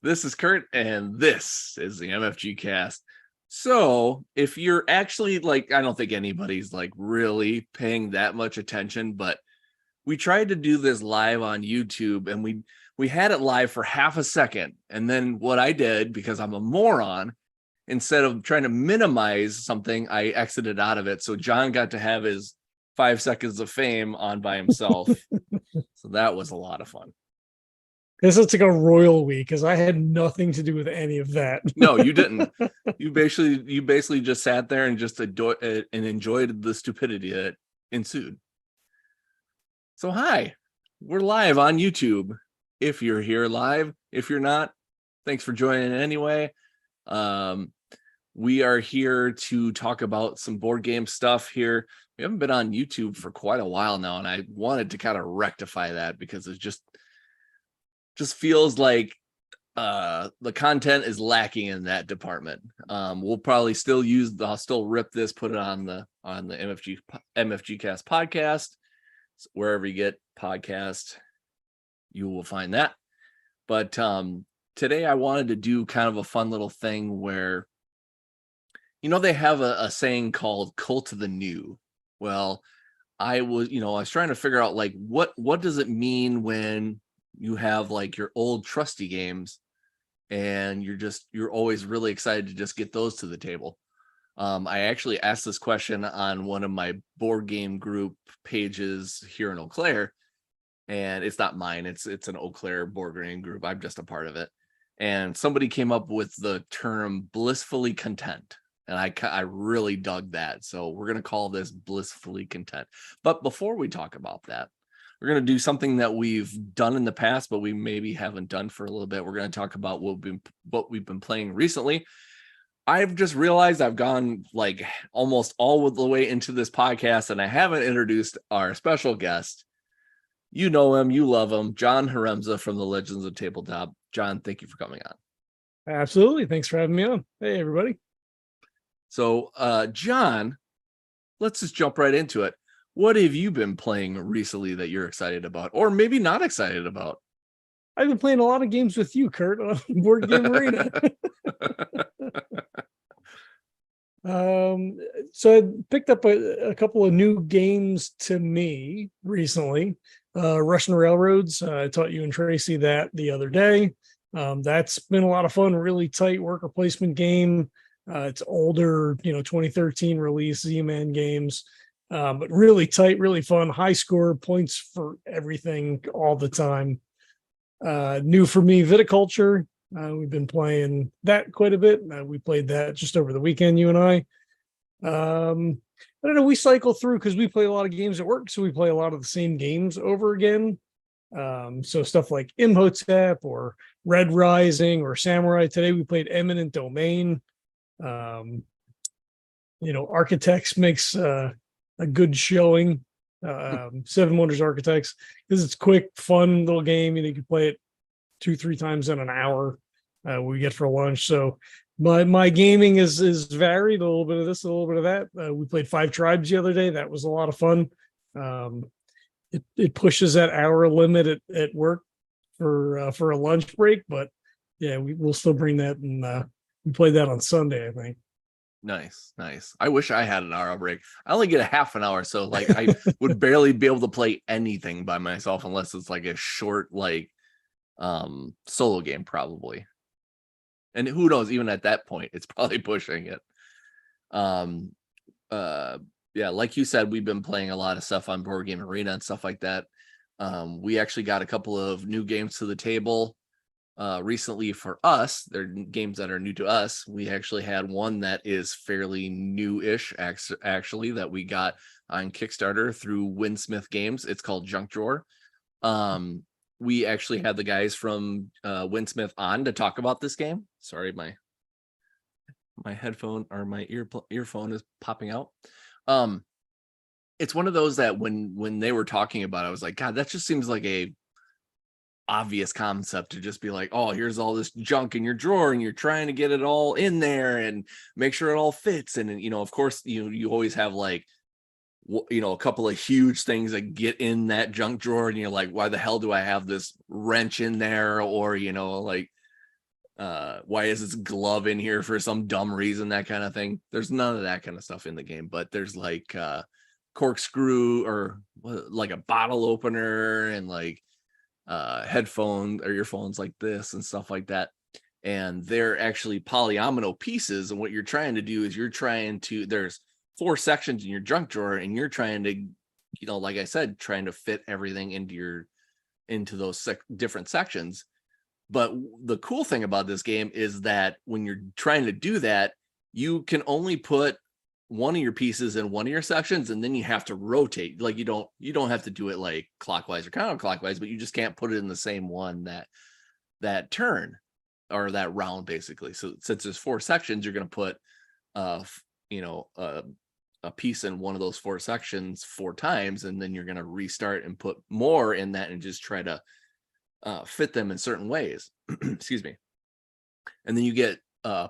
This is Kurt, and this is the MFG cast. So, if you're actually like, I don't think anybody's like really paying that much attention, but we tried to do this live on YouTube, and we had it live for half a second. And then what I did, because I'm a moron, instead of trying to minimize something, I exited out of it. So John got to have his 5 seconds of fame on by himself. So that was a lot of fun. This looks like a royal week because I had nothing to do with any of that. No, you didn't. You basically just sat there and just enjoyed the stupidity that ensued. So hi, we're live on YouTube. If you're here live, if you're not, thanks for joining anyway. We are here to talk about some board game stuff here. We haven't been on YouTube for quite a while now, and I wanted to kind of rectify that because it's just feels like the content is lacking in that department. We'll probably I'll still rip this, put it on the MFG cast podcast. So wherever you get podcast, you will find that. But today I wanted to do kind of a fun little thing where, they have a saying called cult of the new. Well, I was trying to figure out like what does it mean when you have like your old trusty games and you're always really excited to just get those to the table. I actually asked this question on one of my board game group pages here in Eau Claire, and it's not mine. It's an Eau Claire board game group. I'm just a part of it. And somebody came up with the term blissfully content. And I really dug that. So we're going to call this blissfully content. But before we talk about that, we're going to do something that we've done in the past, but we maybe haven't done for a little bit. We're going to talk about what we've been playing recently. I've just realized I've gone like almost all the way into this podcast, and I haven't introduced our special guest. You know him, you love him, John Haremza from the Legends of Tabletop. John, thank you for coming on. Absolutely. Thanks for having me on. Hey, everybody. So, John, let's just jump right into it. What have you been playing recently that you're excited about, or maybe not excited about? I've been playing a lot of games with you, Kurt, on Board Game Arena. So I picked up a couple of new games to me recently. Russian Railroads. I taught you and Tracy that the other day. That's been a lot of fun. Really tight worker placement game. It's older, 2013 release Z-Man games. But really tight, really fun, high score, points for everything all the time. New for me, Viticulture. We've been playing that quite a bit. We played that just over the weekend, you and I. I don't know, we cycle through because we play a lot of games at work, so we play a lot of the same games over again. So stuff like Imhotep or Red Rising or Samurai. Today we played Eminent Domain. Architects makes a good showing. Seven Wonders Architects, because it's quick, fun little game. You can play it 2-3 times in an hour. We get for lunch. So my gaming is varied, a little bit of this, a little bit of that. We played Five Tribes the other day. That was a lot of fun. It pushes that hour limit at work for a lunch break, but yeah, we'll still bring that, and we played that on Sunday, I think. Nice. I wish I had an hour break. I only get a half an hour, so like I would barely be able to play anything by myself unless it's like a short like solo game, probably. And who knows, even at that point, it's probably pushing it. Yeah, like you said, we've been playing a lot of stuff on Board Game Arena and stuff like that. We actually got a couple of new games to the table recently for us. They're games that are new to us. We actually had one that is fairly new-ish, actually, that we got on Kickstarter through Winsmith Games. It's called Junk Drawer. We actually had the guys from Winsmith on to talk about this game. Sorry, my headphone or my earphone is popping out. It's one of those that when they were talking about it, I was like, God, that just seems like a obvious concept to just be like, oh, here's all this junk in your drawer and you're trying to get it all in there and make sure it all fits. And of course, you always have like a couple of huge things that get in that junk drawer, and you're like, why the hell do I have this wrench in there? Or like why is this glove in here for some dumb reason, that kind of thing. There's none of that kind of stuff in the game, but there's like corkscrew or like a bottle opener and like headphone or earphones like this and stuff like that. And they're actually polyomino pieces, and what you're trying to do is there's 4 sections in your junk drawer, and you're trying to, like I said, trying to fit everything into those different sections. But the cool thing about this game is that when you're trying to do that, you can only put one of your pieces in one of your sections, and then you have to rotate. Like you don't have to do it like clockwise or counterclockwise, but you just can't put it in the same one that turn or that round, basically. So since there's 4 sections, you're going to put a piece in one of those 4 sections 4 times, and then you're going to restart and put more in that and just try to fit them in certain ways. Excuse me. And then you get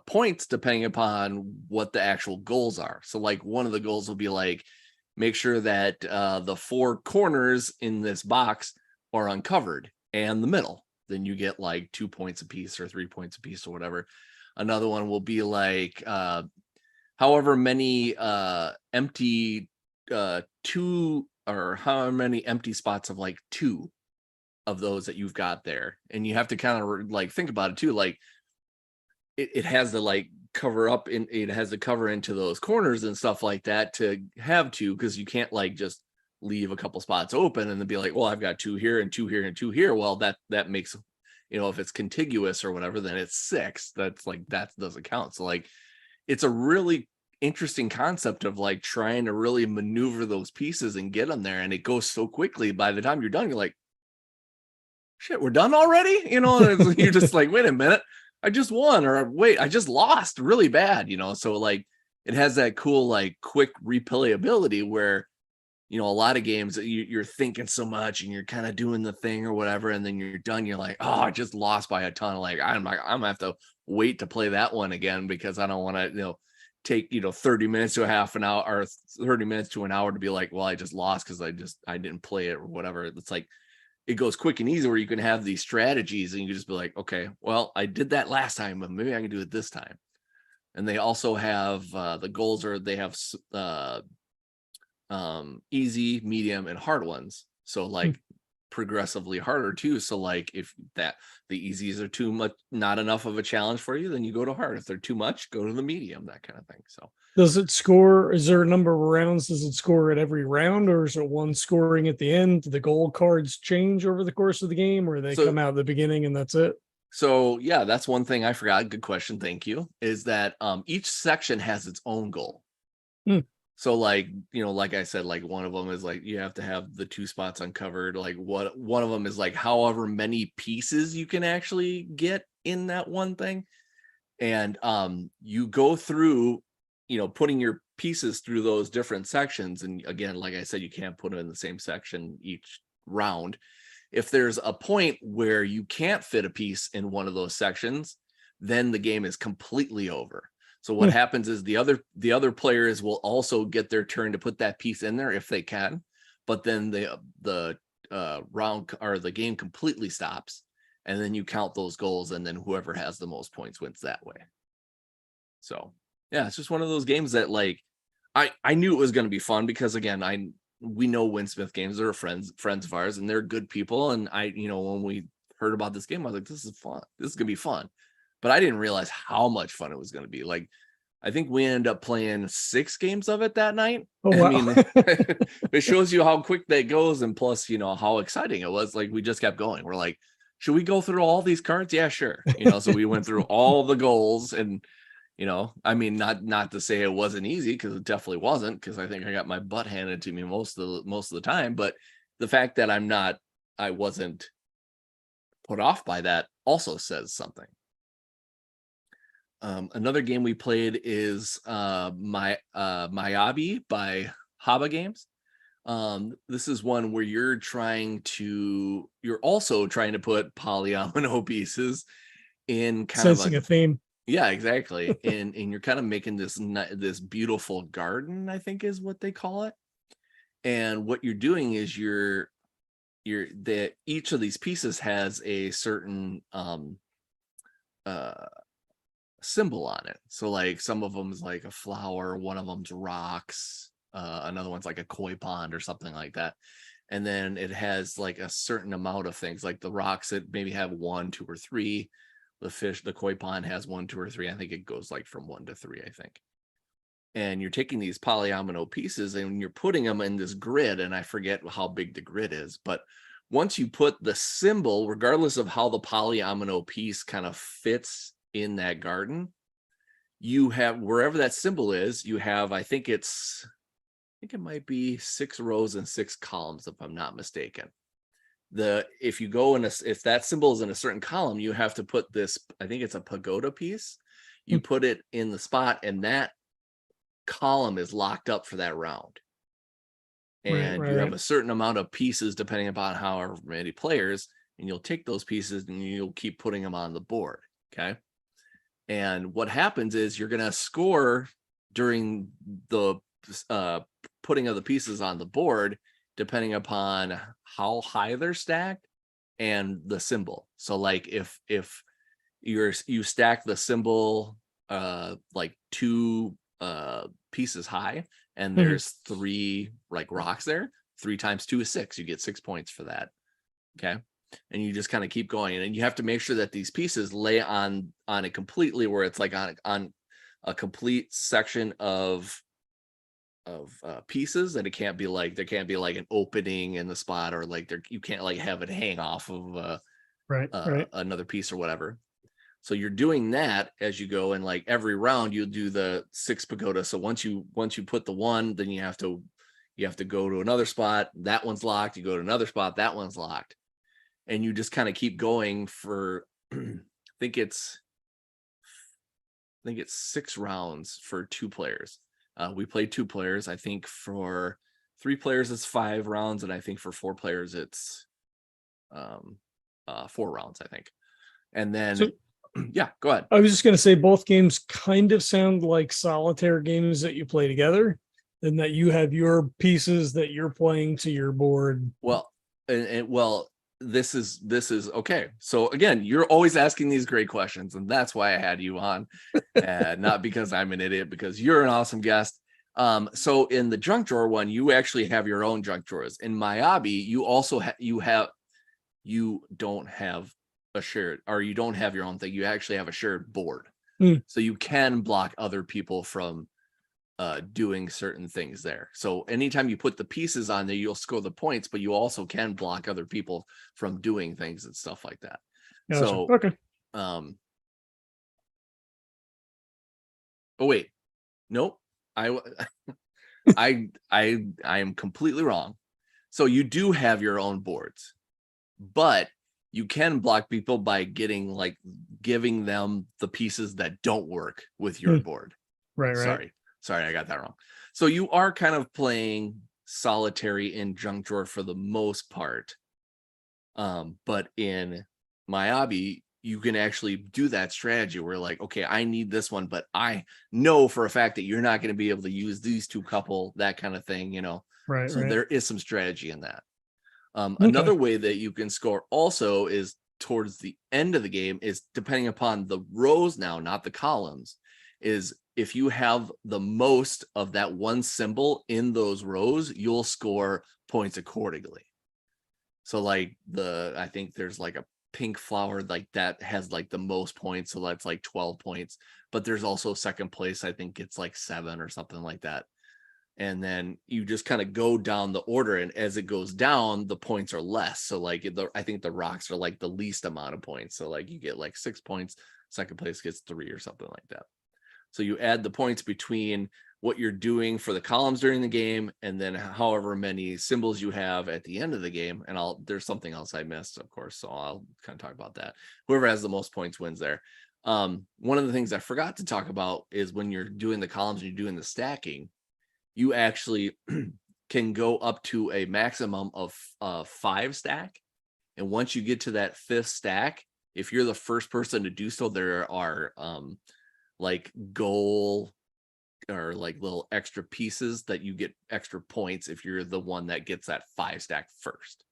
points depending upon what the actual goals are. So like one of the goals will be like, make sure that the 4 corners in this box are uncovered and the middle. Then you get like 2 points a piece or 3 points a piece or whatever. Another one will be like however many empty 2 or however many empty spots of like 2 of those that you've got there. And you have to kind of like think about it too. Like it has to like cover up it has to cover into those corners and stuff like that to have 2, because you can't like just leave a couple spots open and then be like, well, I've got 2 here and 2 here and 2 here. Well, that makes, if it's contiguous or whatever, then it's 6. That's like, that doesn't count. So like, it's a really interesting concept of like trying to really maneuver those pieces and get them there. And it goes so quickly. By the time you're done, you're like, shit, we're done already. You're just like, wait a minute, I just won, or wait, I just lost really bad. So like it has that cool, like quick replayability where, a lot of games you're thinking so much and you're kind of doing the thing or whatever, and then you're done. You're like, oh, I just lost by a ton. Like I'm gonna have to wait to play that one again, because I don't want to, take 30 minutes to a half an hour or 30 minutes to an hour to be like, well, I just lost because I didn't play it or whatever. It's like it goes quick and easy where you can have these strategies and you can just be like, okay, well, I did that last time, but maybe I can do it this time. And they also have the goals, or they have easy, medium, and hard ones. So like progressively harder too. So like if the easies are too much, not enough of a challenge for you, then you go to hard. If they're too much, go to the medium, that kind of thing. So does it score? Is there a number of rounds? Does it score at every round, or is it one scoring at the end? Do the goal cards change over the course of the game, or they come out at the beginning and that's it? So yeah, that's one thing I forgot. Good question. Thank you. Is that each section has its own goal. So like, like I said, like one of them is like, you have to have the 2 spots uncovered. Like one of them is like however many pieces you can actually get in that one thing. And you go through, putting your pieces through those different sections. And again, like I said, you can't put them in the same section each round. If there's a point where you can't fit a piece in one of those sections, then the game is completely over. So what happens is the other players will also get their turn to put that piece in there if they can, but then the round or the game completely stops, and then you count those goals, and then whoever has the most points wins that way. So yeah, it's just one of those games that like I knew it was going to be fun, because again, we know Winsmith Games, they're friends of ours, and they're good people. And when we heard about this game, I was like, this is fun. This is gonna be fun. But I didn't realize how much fun it was going to be. Like, I think we ended up playing 6 games of it that night. Oh, wow. I mean, it shows you how quick that goes. And plus, how exciting it was. Like, we just kept going. We're like, should we go through all these cards? Yeah, sure. So we went through all the goals, and, I mean, not to say it wasn't easy, because it definitely wasn't, because I think I got my butt handed to me most of the time. But the fact that I wasn't put off by that also says something. Another game we played is Miyabi by Haba Games. This is one where you're also trying to put polyomino pieces in kind Sensing of a theme. Yeah, exactly. and you're kind of making this beautiful garden, I think is what they call it. And what you're doing is each of these pieces has a certain symbol on it. So like some of them is like a flower, one of them's rocks, another one's like a koi pond or something like that. And then it has like a certain amount of things, like the rocks that maybe have 1, 2, or 3. The koi pond has 1, 2, or 3. I think it goes like from 1 to 3, I think. And you're taking these polyomino pieces and you're putting them in this grid, and I forget how big the grid is, but once you put the symbol, regardless of how the polyomino piece kind of fits in that garden, you have, wherever that symbol is, you have, I think it might be 6 rows and 6 columns, if I'm not mistaken. If you go in if that symbol is in a certain column, you have to put this, I think it's a pagoda piece, you put it in the spot, and that column is locked up for that round. And you have a certain amount of pieces depending upon however many players, and you'll take those pieces and you'll keep putting them on the board. Okay. And what happens is you're going to score during the putting of the pieces on the board, depending upon how high they're stacked and the symbol. So like if you stack the symbol like 2 pieces high, and there's 3 like rocks there, 3 times 2 is 6. You get 6 points for that. Okay. And you just kind of keep going, and you have to make sure that these pieces lay on it completely, where it's like on a complete section of pieces, that it can't be like, there can't be like an opening in the spot, or like you can't like have it hang off of another piece or whatever. So you're doing that as you go, and like every round you'll do the 6 pagoda. So once you put the 1, then you have to go to another spot. That one's locked. You go to another spot. That one's locked. And you just kind of keep going for, I think it's 6 rounds for 2 players. We played 2 players. I think for 3 players, it's 5 rounds. And I think for 4 players, it's 4 rounds, I think. And then, yeah, go ahead. I was just going to say both games kind of sound like solitaire games that you play together, and that you have your pieces that you're playing to your board. Well, this is okay. So again, you're always asking these great questions, and that's why I had you on, not because I'm an idiot, because you're an awesome guest. So in the junk drawer one, you actually have your own junk drawers. In Miyabi, you also you don't have a shared, or you don't have your own thing. You actually have a shared board. So you can block other people from doing certain things there. So anytime you put the pieces on there, you'll score the points, but you also can block other people from doing things and stuff like that. Gotcha. So okay. Oh wait, nope. I am completely wrong. So you do have your own boards, but you can block people by giving them the pieces that don't work with your board. Right. Sorry, I got that wrong. So you are kind of playing solitary in junk drawer for the most part. But in Miyabi, you can actually do that strategy where like, okay, I need this one, but I know for a fact that you're not going to be able to use these 2 couple, that kind of thing, Right. So there is some strategy in that. Another way that you can score also is towards the end of the game, is depending upon the rows now, not the columns, is if you have the most of that one symbol in those rows, you'll score points accordingly. So like I think there's like a pink flower like that has like the most points, so that's like 12 points, but there's also second place, I think it's like 7 or something like that. And then you just kind of go down the order, and as it goes down, the points are less. So like I think the rocks are like the least amount of points. So like you get like 6 points, second place gets 3 or something like that. So you add the points between what you're doing for the columns during the game, and then however many symbols you have at the end of the game. And there's something else I missed, of course, so I'll kind of talk about that. Whoever has the most points wins there. One of the things I forgot to talk about is when you're doing the columns and you're doing the stacking, you actually can go up to a maximum of 5 stack. And once you get to that 5th stack, if you're the first person to do so, there are like goal or like little extra pieces that you get extra points if you're the one that gets that 5 stack first.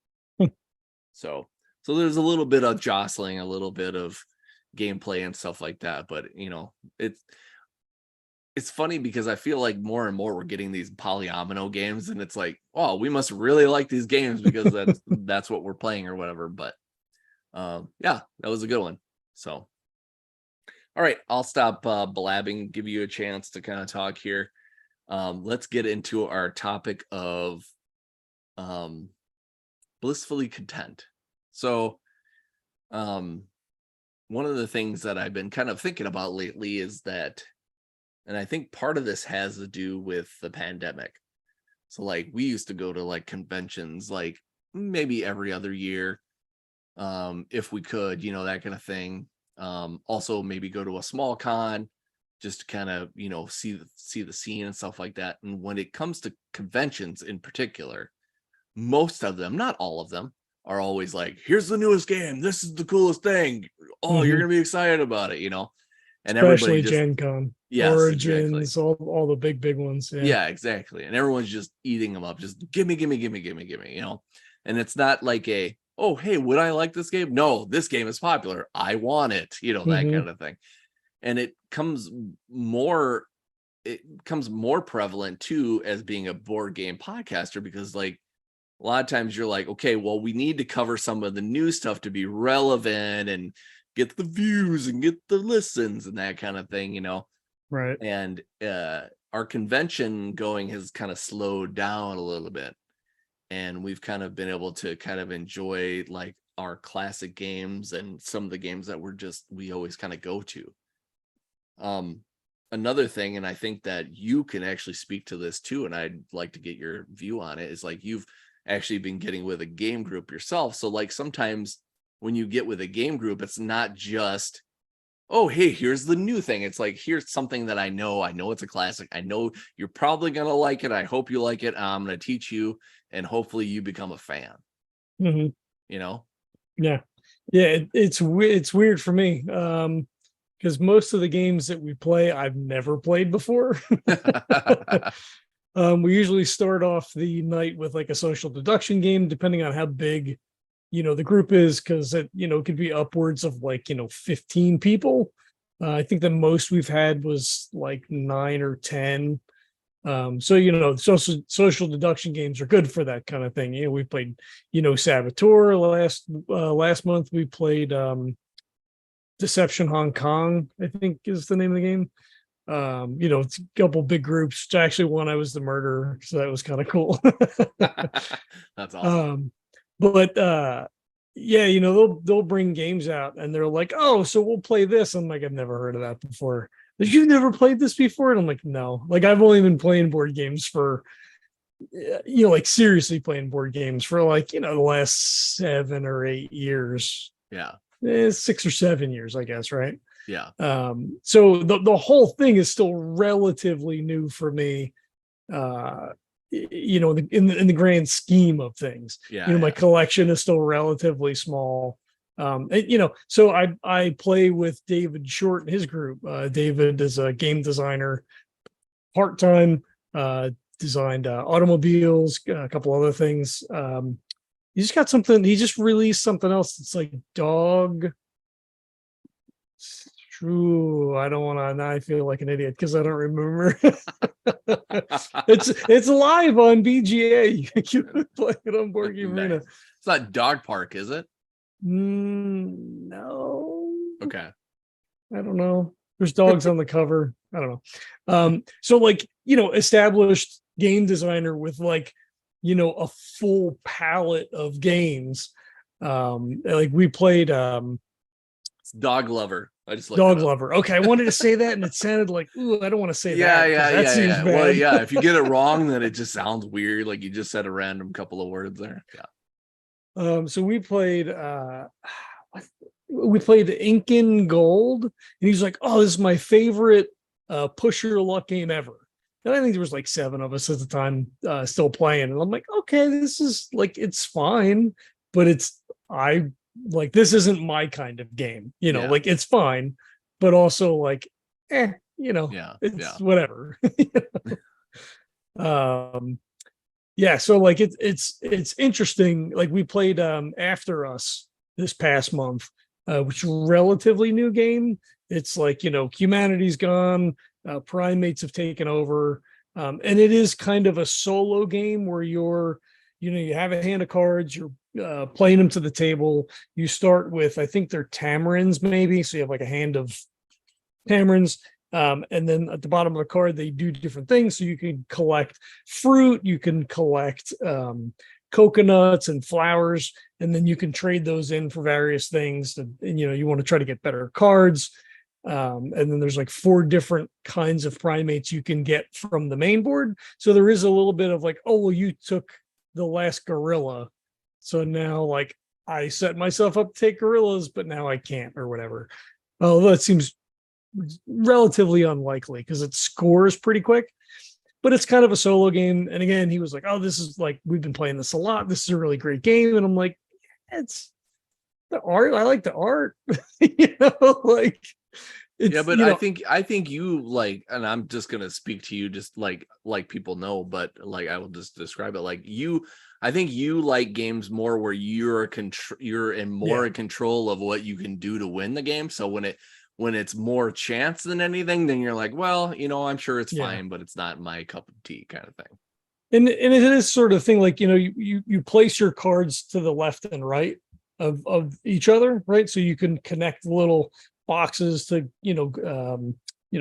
So there's a little bit of jostling, a little bit of gameplay and stuff like that. But it's funny because I feel like more and more we're getting these polyomino games, and it's like, oh, we must really like these games because that's what we're playing or whatever. But yeah, that was a good one. So all right, I'll stop blabbing, give you a chance to kind of talk here. Let's get into our topic of blissfully content. So one of the things that I've been kind of thinking about lately is that, and I think part of this has to do with the pandemic. So like we used to go to like conventions like maybe every other year, if we could, that kind of thing. Also maybe go to a small con just to kind of, see the scene and stuff like that. And when it comes to conventions in particular, most of them, not all of them, are always like, here's the newest game, this is the coolest thing. Oh, you're gonna be excited about it, and especially everybody just, Gen Con, yes, Origins, exactly. all the big ones. Yeah, exactly. And everyone's just eating them up. Just gimme, gimme, gimme, gimme, gimme, And it's not like oh, hey, would I like this game? No, this game is popular. I want it, that kind of thing. And it comes more prevalent too as being a board game podcaster, because like a lot of times you're like, okay, well, we need to cover some of the new stuff to be relevant and get the views and get the listens and that kind of thing, Right. And our convention going has kind of slowed down a little bit, and we've kind of been able to kind of enjoy like our classic games and some of the games that we always kind of go to. Another thing, and I think that you can actually speak to this too, and I'd like to get your view on it, is like you've actually been getting with a game group yourself. So like sometimes when you get with a game group, it's not just, oh, hey, here's the new thing. It's like, here's something that I know it's a classic. I know you're probably going to like it. I hope you like it. I'm going to teach you, and hopefully you become a fan. Yeah. Yeah. It's weird for me. Because most of the games that we play, I've never played before. We usually start off the night with like a social deduction game, depending on how big, the group is, because it could be upwards of like 15 people. I think the most we've had was like 9 or 10. So social deduction games are good for that kind of thing. We played Saboteur last month. We played Deception Hong Kong, I think is the name of the game. It's a couple big groups. Actually, one I was the murderer, so that was kind of cool. That's awesome. But yeah, they'll bring games out and they're like, oh, so we'll play this. I'm like, I've never heard of that before. Like, you've never played this before? And I'm like, no. Like, I've only been playing board games for like seriously playing board games for like the last 7 or 8 years. Yeah. 6 or 7 years, I guess, right? Yeah. So the whole thing is still relatively new for me, in the grand scheme of things. My collection is still relatively small. So I play with David Short and his group. David is a game designer, part-time, designed automobiles, a couple other things. He just released something else. It's like dog. True. I don't want to. Now I feel like an idiot because I don't remember. It's live on BGA. You can play it on Board Game Arena. It's not Dog Park, is it? No. Okay. I don't know. There's dogs on the cover. I don't know. So like established game designer with like a full palette of games. Like we played it's Dog Lover. I just Dog Lover. Okay, I wanted to say that and it sounded like, ooh, I don't want to say that. That seems bad. Well, yeah, if you get it wrong, then it just sounds weird, like you just said a random couple of words there. Yeah. So we played Incan Gold, and he's like, oh, this is my favorite push your luck game ever. And I think there was like 7 of us at the time still playing. And I'm like, okay, this is like, it's fine, but this isn't my kind of game, like it's fine, but also like, it's whatever. Yeah. So like, it's interesting. Like we played After Us this past month. which is a relatively new game. It's like, humanity's gone, primates have taken over. And it is kind of a solo game where you have a hand of cards, you're playing them to the table. You start with, I think they're tamarins, maybe. So you have like a hand of tamarins. And then at the bottom of the card, they do different things. So you can collect fruit, you can collect coconuts and flowers, and then you can trade those in for various things. And you want to try to get better cards. And then there's like 4 different kinds of primates you can get from the main board. So there is a little bit of like, oh, well, you took the last gorilla. So now like I set myself up to take gorillas, but now I can't or whatever. Although it seems relatively unlikely because it scores pretty quick, but it's kind of a solo game. And again, he was like, oh, this is like, we've been playing this a lot. This is a really great game. And I'm like, it's the art. I like the art, like it's, yeah, but I think you like, and I'm just gonna speak to you just like people know, but like I will just describe it like you. I think you like games more where you're in more in control of what you can do to win the game. So when it's more chance than anything, then you're like, well, I'm sure it's fine, but it's not my cup of tea kind of thing. And it is sort of thing like, you place your cards to the left and right of each other, right? So you can connect little boxes to,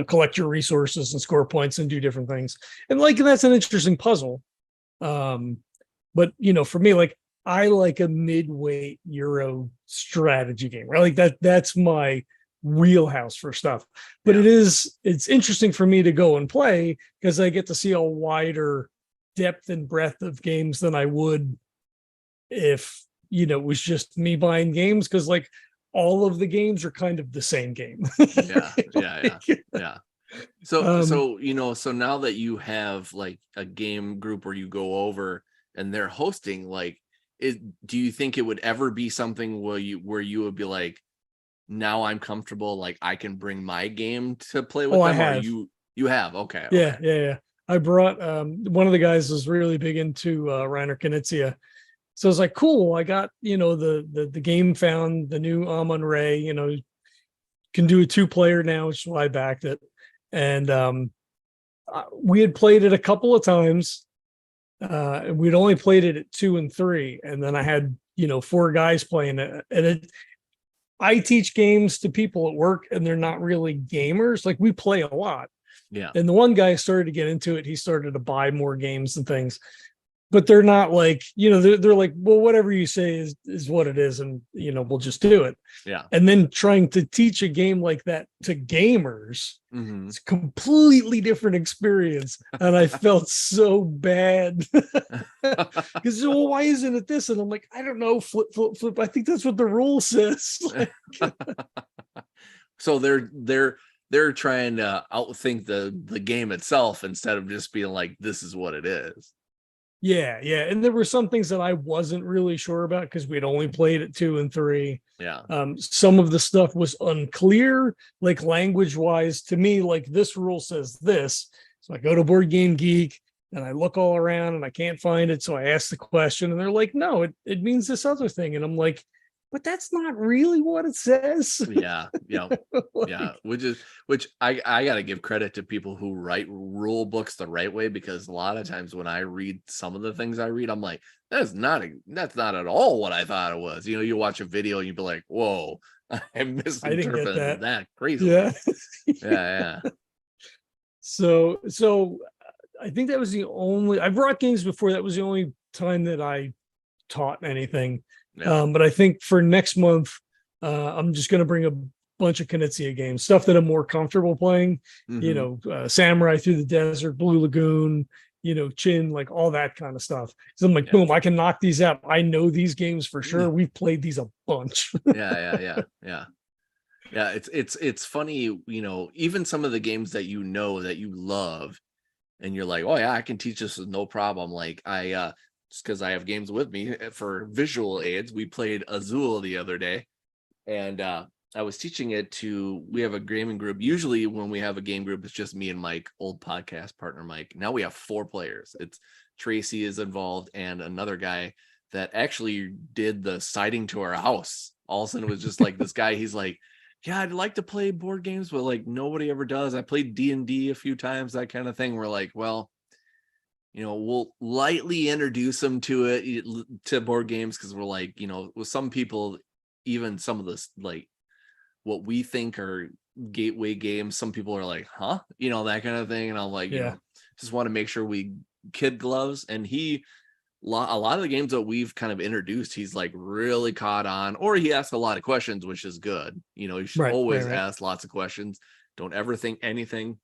collect your resources and score points and do different things. And like, that's an interesting puzzle. But for me, like I like a mid-weight Euro strategy game, right? Like that's my wheelhouse for stuff. But it's interesting for me to go and play because I get to see a wider depth and breadth of games than I would if it was just me buying games, because like all of the games are kind of the same game. Yeah. So now that you have like a game group where you go over and they're hosting, like do you think it would ever be something where you would be like, now I'm comfortable, like I can bring my game to play with them? I have. Or you have? Okay. Yeah. I brought one of the guys was really big into Reiner Knizia. So I was like, cool, I got, the game found the new Amon Ray, can do a 2-player now, which is why I backed it. And we had played it a couple of times. And we'd only played it at 2 and 3. And then I had, 4 guys playing it. And I teach games to people at work and they're not really gamers. Like we play a lot. Yeah. And the one guy started to get into it. He started to buy more games and things, but they're not like, they're like, well, whatever you say is what it is. And, we'll just do it. Yeah. And then trying to teach a game like that to gamers, it's a completely different experience. And I felt so bad because, well, why isn't it this? And I'm like, I don't know, flip. I think that's what the rule says. So they're trying to outthink the game itself instead of just being like, this is what it is. Yeah. And there were some things that I wasn't really sure about because we'd only played at 2 and 3. Yeah. Some of the stuff was unclear, like language wise to me, like this rule says this. So I go to Board Game Geek and I look all around and I can't find it. So I ask the question and they're like, no, it means this other thing. And I'm like, but that's not really what it says. Yeah. Which I got to give credit to people who write rule books the right way, because a lot of times when I read some of the things I read, I'm like, that's not at all what I thought it was. You watch a video and you'd be like, whoa, I misinterpreted that crazy. Yeah. So I think that was the only, I brought games before. That was the only time that I taught anything. Yeah. But I think for next month, I'm just going to bring a bunch of Knizia games, stuff that I'm more comfortable playing, Samurai Through the Desert, Blue Lagoon, Chin, like all that kind of stuff. So I'm like, boom, I can knock these out. I know these games for sure. We've played these a bunch. Yeah. It's funny, even some of the games that that you love and you're like, oh yeah, I can teach this with no problem. Like just because I have games with me for visual aids, we played Azul the other day, and I was teaching it to, we have a gaming group. Usually when we have a game group, it's just me and Mike, old podcast partner Mike. Now we have 4 players. It's Tracy is involved and another guy that actually did the siding to our house All of a sudden it was just like this guy, he's like, yeah, I'd like to play board games, but like nobody ever does. I played D&D a few times, that kind of thing. We're like, well, we'll lightly introduce them to it, to board games, because we're like, with some people, even some of this, like what we think are gateway games, some people are like, huh, that kind of thing. And I'm like, just want to make sure we kid gloves. And a lot of the games that we've kind of introduced, he's like really caught on, or he asks a lot of questions, which is good. You should always ask lots of questions. Don't ever think anything,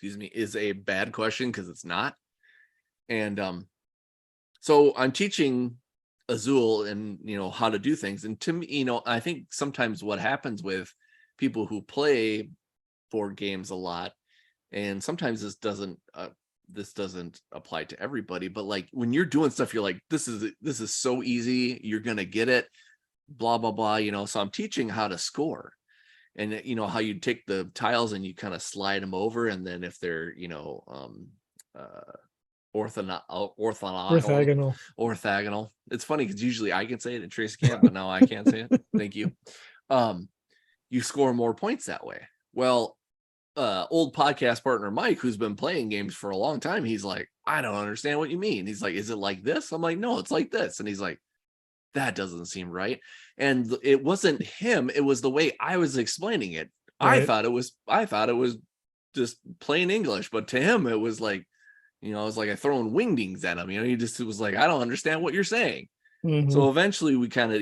is a bad question, because it's not. And so I'm teaching Azul and how to do things. And to me, I think sometimes what happens with people who play board games a lot, and sometimes this doesn't apply to everybody, but like when you're doing stuff, you're like, this is so easy, you're gonna get it, blah blah blah. So I'm teaching how to score, and how you take the tiles and you kind of slide them over, and then if they're orthogonal. It's funny because usually I can say it and Tracy can't, but now I can't say it. Thank you. You score more points that way. Well, old podcast partner Mike, who's been playing games for a long time, he's like, I don't understand what you mean. He's like, is it like this? I'm like, no, it's like this. And he's like, that doesn't seem right. And it wasn't him, it was the way I was explaining it. Right. I thought it was just plain English, but to him it was like, it was like I throwing wingdings at him. He just was like, I don't understand what you're saying. Mm-hmm. So eventually we kind of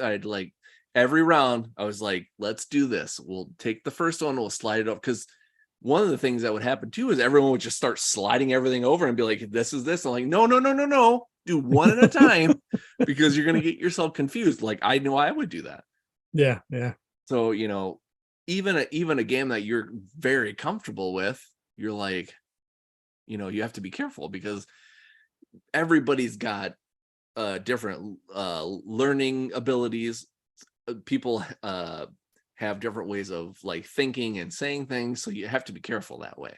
I'd like every round I was like, let's do this. We'll take the first one, we'll slide it up, because one of the things that would happen too is everyone would just start sliding everything over and be like, this is this. I'm like, no, do one at a time, because you're gonna get yourself confused. Like I know I would do that. Yeah. So even a game that you're very comfortable with, you're like, you have to be careful, because everybody's got different learning abilities. People have different ways of like thinking and saying things, so you have to be careful that way.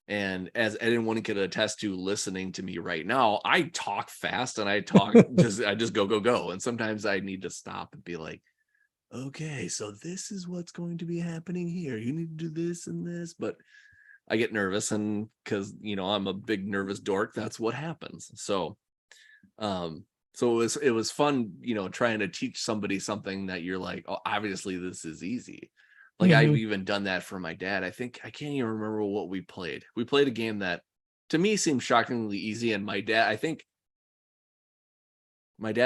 And as anyone can attest to listening to me right now, I talk fast and I just go, and sometimes I need to stop and be like, okay, so this is what's going to be happening here, you need to do this and this. But I get nervous, and because I'm a big nervous dork, that's what happens. So it was fun, trying to teach somebody something that you're like, oh, obviously this is easy. Like I've even done that for my dad. I can't even remember what we played. We played a game that to me seemed shockingly easy, and my dad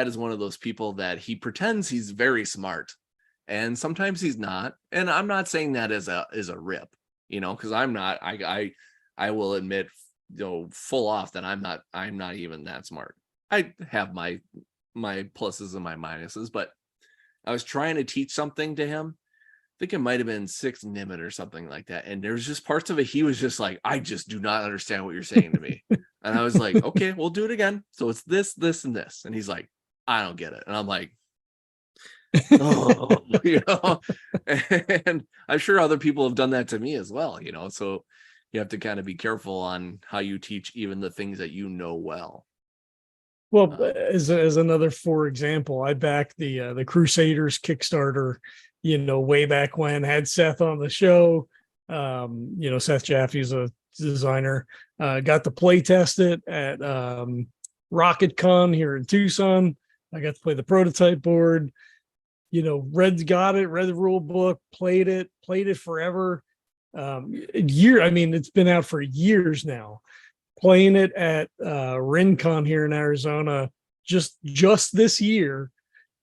is one of those people that he pretends he's very smart, and sometimes he's not. And I'm not saying that as a rip, because I'm not. I will admit, full off that I'm not even that smart. I have my pluses and my minuses, but I was trying to teach something to him. I think it might have been 6 Nimit or something like that. And there's just parts of it, he was just like, I just do not understand what you're saying to me. And I was like, okay, we'll do it again. So it's this, this, and this. And he's like, I don't get it. And I'm like, oh, and I'm sure other people have done that to me as well, so you have to kind of be careful on how you teach even the things that well. Well, as another, for example, I backed the Crusaders Kickstarter, way back when, had Seth on the show. Seth Jaffe's a designer. Got to play test it at RocketCon here in Tucson. I got to play the prototype board. Red's got it, read the rule book, played it forever. It's been out for years now. Playing it at RenCon here in Arizona just this year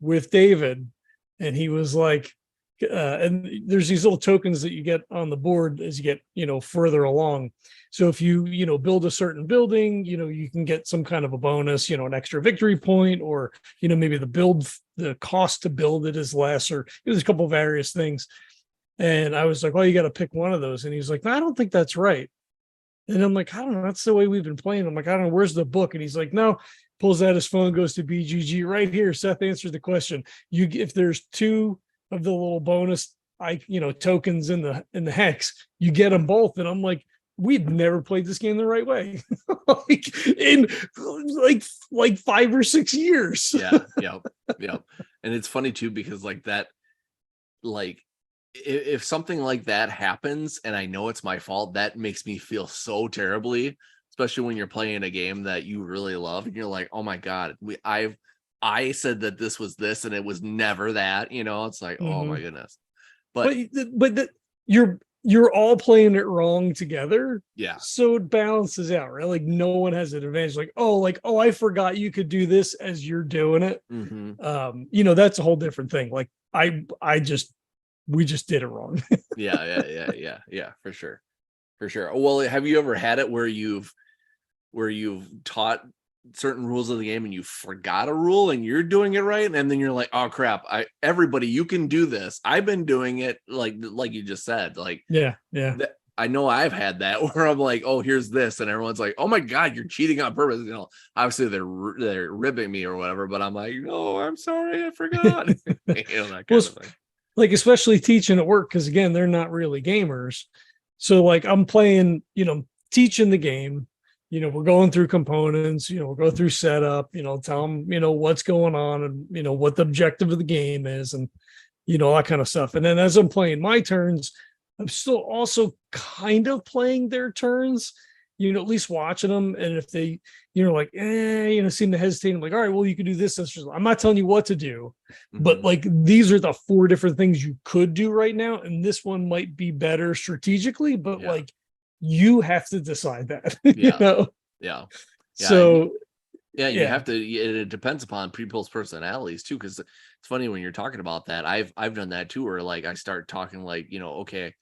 with David, and he was like, and there's these little tokens that you get on the board as you get further along. So if you build a certain building, you can get some kind of a bonus, an extra victory point, or maybe the cost to build it is less, or there's a couple of various things. And I was like, well, you got to pick one of those. And he's like, no, I don't think that's right. And I'm like, I don't know, that's the way we've been playing. I'm like, I don't know, where's the book? And he's like, no, pulls out his phone, goes to BGG right here. Seth answered the question. If there's 2 of the little bonus tokens in the hex, you get them both. And I'm like, we'd never played this game the right way. In like 5 or 6 years. Yeah. And it's funny too, because like that, like if something like that happens and I know it's my fault, that makes me feel so terribly, especially when you're playing a game that you really love and you're like, oh my God, I said that this was this and it was never that, it's like, oh my goodness. But you're all playing it wrong together. yeah. So it balances out, right? Like no one has an advantage. Like, I forgot you could do this as you're doing it. That's a whole different thing. Like we just did it wrong. Yeah, for sure. Well, have you ever had it where you've taught certain rules of the game and you forgot a rule and you're doing it right, and then you're like, oh crap, everybody, you can do this, I've been doing it, like you just said, like yeah I know I've had that where I'm like, oh, here's this, and everyone's like, oh my God, you're cheating on purpose. Obviously they're ribbing me or whatever, but I'm like, no, I'm sorry, I forgot. That kind of thing. Like especially teaching at work, because again, they're not really gamers. So like I'm playing, teaching the game, we're going through components, we'll go through setup, tell them, what's going on and, what the objective of the game is and, all that kind of stuff. And then as I'm playing my turns, I'm still also kind of playing their turns, at least watching them. And if they, like, seem to hesitate, I'm like, all right, well, you can do this. I'm not telling you what to do, but like, these are the 4 different things you could do right now. And this one might be better strategically, but like, you have to decide that. Yeah. So you have to. It depends upon people's personalities too, because it's funny when you're talking about that. I've done that too, where like I start talking like, okay,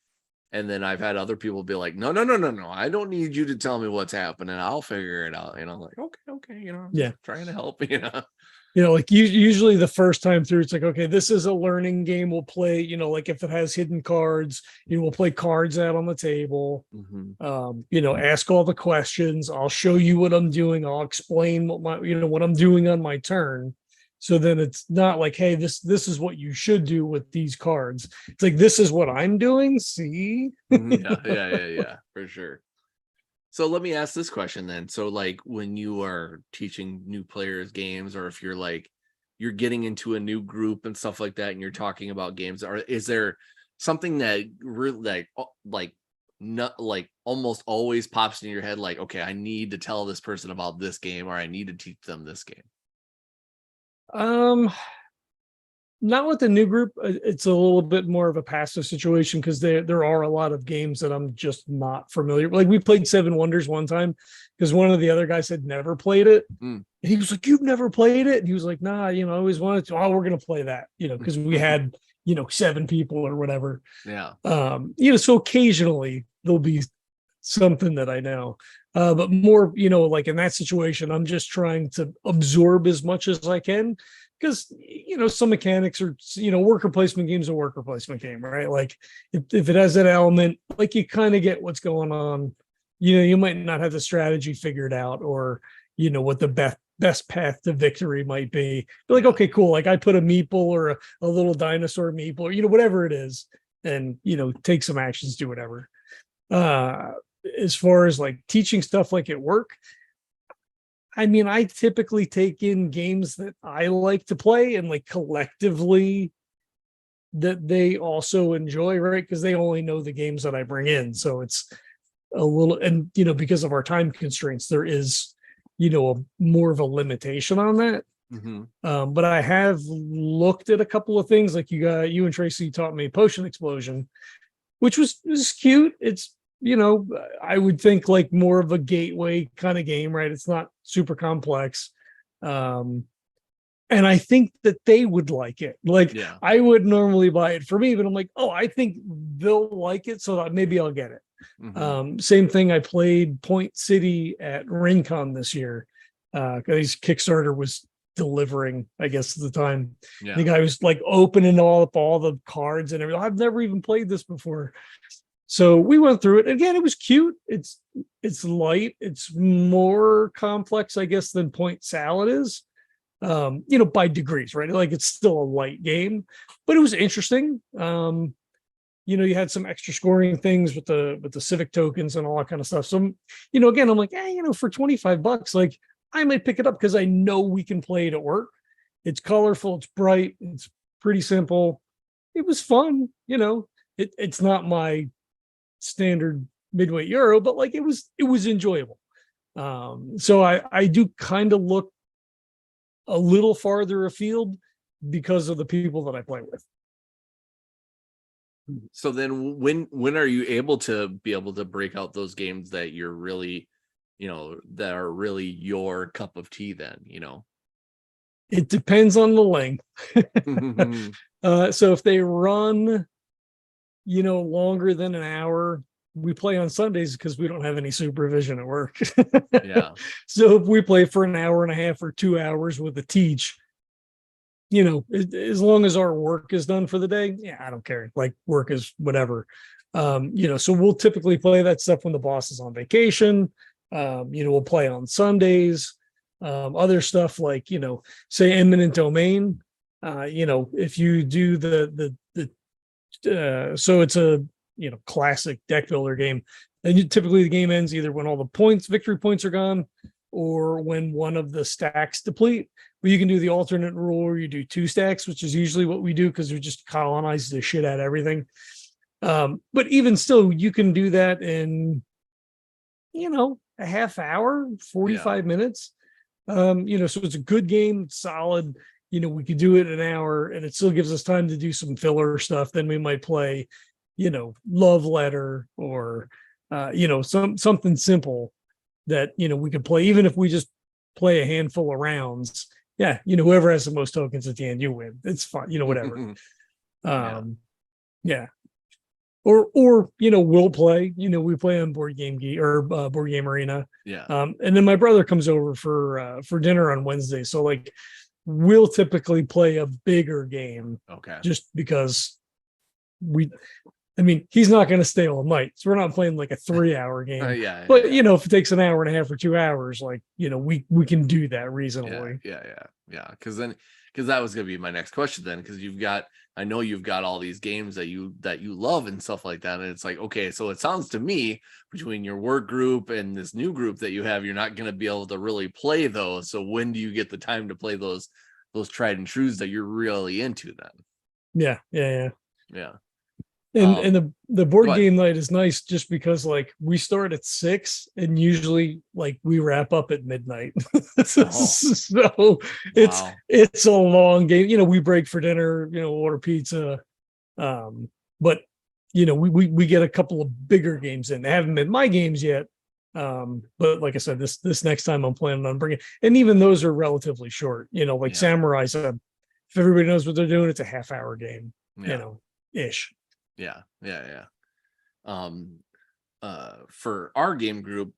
and then I've had other people be like, no, I don't need you to tell me what's happening, I'll figure it out. Like, okay, I'm trying to help. Like usually the first time through, it's like, okay, this is a learning game. We'll play, like if it has hidden cards, we'll play cards out on the table. Ask all the questions. I'll show you what I'm doing. I'll explain what I'm doing on my turn. So then it's not like, hey, this is what you should do with these cards. It's like, this is what I'm doing. See? Yeah, for sure. So let me ask this question then. So like when you are teaching new players games, or if you're getting into a new group and stuff like that, and you're talking about games, is there something that really like not like almost always pops in your head? Like, okay, I need to tell this person about this game, or I need to teach them this game. Not with the new group. It's a little bit more of a passive situation because there are a lot of games that I'm just not familiar. Like we played Seven Wonders one time because one of the other guys had never played it. And he was like, "You've never played it?" And he was like, "Nah, I always wanted to." Oh, we're gonna play that, because we had 7 people or whatever. Yeah. So occasionally there'll be something that I know. But more, like in that situation, I'm just trying to absorb as much as I can because, some mechanics are, worker placement game's a worker placement game, right? Like if it has that element, like you kind of get what's going on, you might not have the strategy figured out or, what the best path to victory might be. But like, okay, cool. Like I put a meeple or a little dinosaur meeple or, whatever it is and, take some actions, do whatever. As far as like teaching stuff like at work, I mean, I typically take in games that I like to play and like collectively that they also enjoy, right? Because they only know the games that I bring in. So it's a little, and because of our time constraints, there is, more of a limitation on that. But I have looked at a couple of things like you and Tracy taught me Potion Explosion, which was cute. It's, I would think like more of a gateway kind of game, right? It's not super complex. And I think that they would like it. Like I would normally buy it for me, but I'm like, oh, I think they'll like it. So maybe I'll get it. Same thing. I played Point City at RainCon this year. Because Kickstarter was delivering, I guess, at the time. The guy was like opening up all the cards and everything. I've never even played this before. So we went through it. Again, it was cute. It's light. It's more complex, I guess, than Point Salad is. By degrees, right? Like it's still a light game, but it was interesting. You had some extra scoring things with the civic tokens and all that kind of stuff. So, again, I'm like, for $25, like I might pick it up because I know we can play it at work. It's colorful, it's bright, it's pretty simple. It was fun, it's not my standard midweight Euro, but like it was enjoyable. So I do kind of look a little farther afield because of the people that I play with. So then when are you able to break out those games that you're really, that are really your cup of tea then, It depends on the length. So if they run, longer than an hour, we play on Sundays because we don't have any supervision at work. Yeah. So if we play for an hour and a half or 2 hours with a teach, as long as our work is done for the day, yeah, I don't care. Like work is whatever. So we'll typically play that stuff when the boss is on vacation. We'll play on Sundays. Other stuff like, say eminent domain. If you do so it's a classic deck builder game, and typically the game ends either when all the victory points are gone, or when one of the stacks deplete. But you can do the alternate rule where you do 2 stacks, which is usually what we do because we just colonize the shit out of everything. But even still, you can do that in a half hour, 45 minutes. So it's a good game, solid. We could do it an hour, and it still gives us time to do some filler stuff. Then we might play, love letter, or something simple that we could play, even if we just play a handful of rounds. Yeah, whoever has the most tokens at the end, you win. It's fun, whatever. Yeah. Or we'll play. We play on Board Game Geek or Board Game Arena. Yeah. And then my brother comes over for dinner on Wednesday, so like we'll typically play a bigger game. Okay. Just because he's not going to stay all night, so we're not playing like a 3-hour game. But if it takes an hour and a half or 2 hours, like we can do that reasonably. Yeah. Because that was going to be my next question then, because I know you've got all these games that you love and stuff like that, and it's like, okay, so it sounds to me between your work group and this new group that you have, you're not going to be able to really play those. So when do you get the time to play those tried and trues that you're really into then? Yeah. And the board game night is nice just because like we start at 6 and usually like we wrap up at midnight. So it's a long game. We break for dinner, order pizza. But we get a couple of bigger games in. They haven't been my games yet. But like I said, this next time I'm planning on bringing, and even those are relatively short, Samurai said, if everybody knows what they're doing, it's a half-hour game, ish. Yeah. For our game group,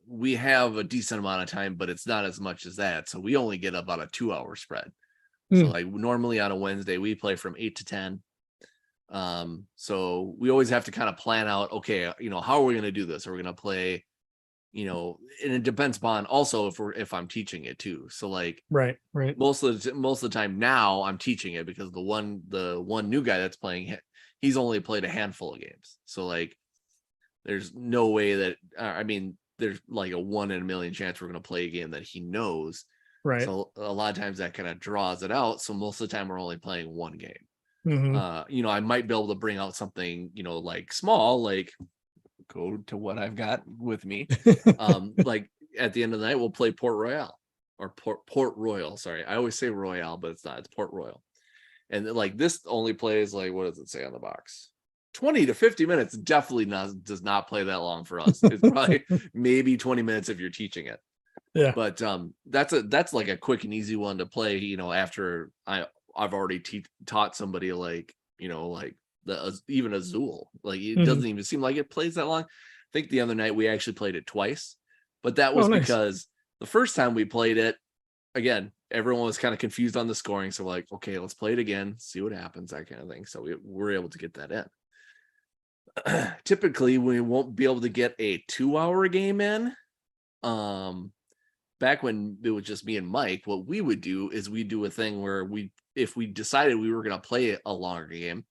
we have a decent amount of time, but it's not as much as that. So we only get about a 2-hour spread. So like normally on a Wednesday, we play from 8 to 10. So we always have to kind of plan out, okay, how are we going to do this? Are we going to play, and it depends upon also if I'm teaching it too. So like, right. Most of the time now I'm teaching it because the one new guy that's playing, he's only played a handful of games. So like, there's no way that, there's like a 1 in a million chance we're going to play a game that he knows. Right. So a lot of times that kind of draws it out. So most of the time we're only playing one game. I might be able to bring out something, like small, like go to what I've got with me. Like at the end of the night, we'll play Port Royale or Port Royal. Sorry. I always say Royale, but it's not, it's Port Royal. And like this only plays like, what does it say on the box? 20 to 50 minutes. Definitely does not play that long for us. It's probably maybe 20 minutes if you're teaching it. Yeah. But that's like a quick and easy one to play, after I've already taught somebody like, like even Azul, like it doesn't even seem like it plays that long. I think the other night we actually played it twice, but that was because the first time we played it, again, everyone was kind of confused on the scoring. So like, okay, let's play it again, see what happens, that kind of thing. So we were able to get that in. Typically we won't be able to get a 2-hour game in. Back when it was just me and Mike, what we would do is we do a thing where if we decided we were going to play a longer game,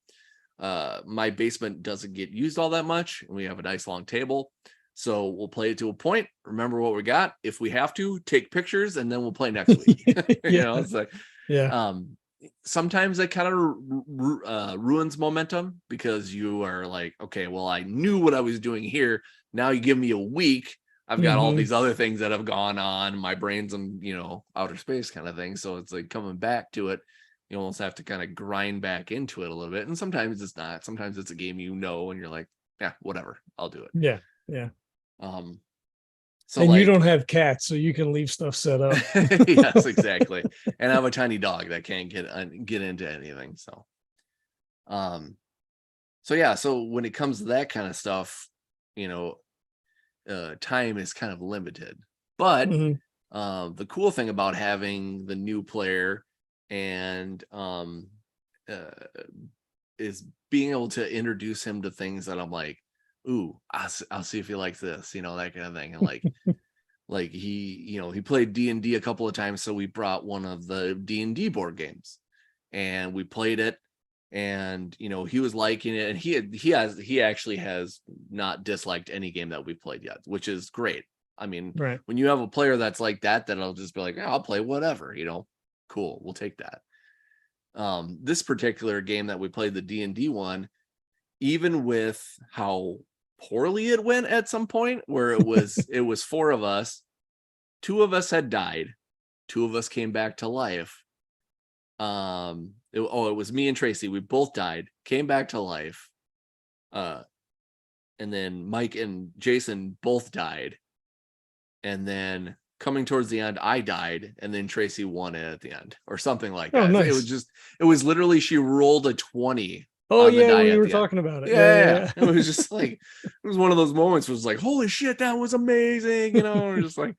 my basement doesn't get used all that much, and we have a nice long table. So we'll play it to a point, remember what we got. If we have to, take pictures, and then we'll play next week. It's like, sometimes that kind of ruins momentum, because you are like, okay, well, I knew what I was doing here. Now you give me a week, I've got all these other things that have gone on. My brain's in, outer space kind of thing. So it's like coming back to it, you almost have to kind of grind back into it a little bit. And sometimes it's not. Sometimes it's a game, and you're like, yeah, whatever, I'll do it. Yeah. So, and like, you don't have cats, so you can leave stuff set up. Yes, exactly. And I have a tiny dog that can't get into anything. So, so when it comes to that kind of stuff, time is kind of limited. But the cool thing about having the new player and is being able to introduce him to things that I'm like, ooh, I'll see if he likes this, that kind of thing. And like he played D&D a couple of times, so we brought one of the D&D board games and we played it, and he was liking it, and he actually has not disliked any game that we played yet, which is great. I mean, right. When you have a player that's like that, then I'll just be like, yeah, I'll play whatever, cool, we'll take that. This particular game that we played, the D&D one, even with how poorly it went at some point, where it was 4 of us, 2 of us had died, 2 of us came back to life. It was me and Tracy, we both died, came back to life, and then Mike and Jason both died, and then coming towards the end, I died, and then Tracy won it at the end, or something like that. Nice. It was literally, she rolled a 20. Oh yeah, we were talking about it. Yeah. It was just like, it was one of those moments where it was like, holy shit, that was amazing. We're just like,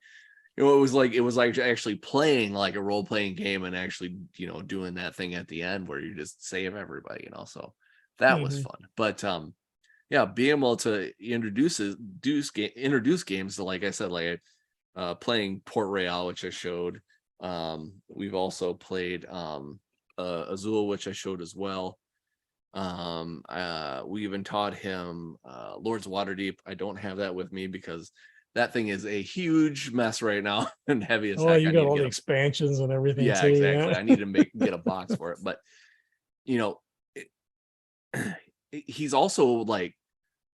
it was like actually playing like a role-playing game, and actually, doing that thing at the end where you just save everybody, so that was fun. But being able to introduce games to, like I said, like playing Port Royale, which I showed. We've also played Azul, which I showed as well. We even taught him Lord's Waterdeep. I don't have that with me because that thing is a huge mess right now and heavy as heck. You got all the expansions and everything. Yeah, too, exactly. Yeah? I need to get a box for it, but he's also like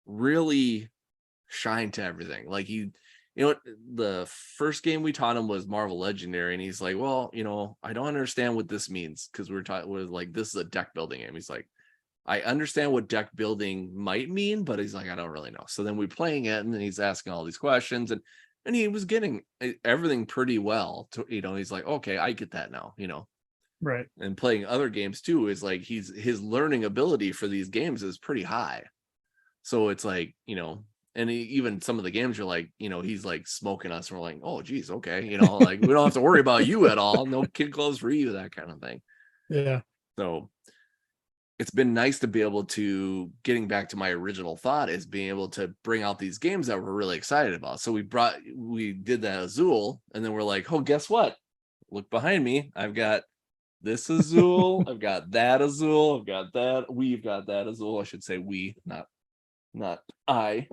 really shined to everything. Like the first game we taught him was Marvel Legendary, and he's like, well, I don't understand what this means, because we're like, this is a deck building game. He's like, I understand what deck building might mean, but he's like, I don't really know. So then we're playing it, and then he's asking all these questions, and he was getting everything pretty well. He's like, okay, I get that now, Right. And playing other games too is like, his learning ability for these games is pretty high. So it's like, and even some of the games are like, he's like smoking us, and we're like, oh geez, okay, like we don't have to worry about you at all. No kid gloves for you, that kind of thing. Yeah. So it's been nice to be able to, getting back to my original thought, is being able to bring out these games that we're really excited about. So we did that Azul, and then we're like, oh, guess what? Look behind me. I've got this Azul. I've got that Azul. I've got that. We've got that Azul. I should say we, not I.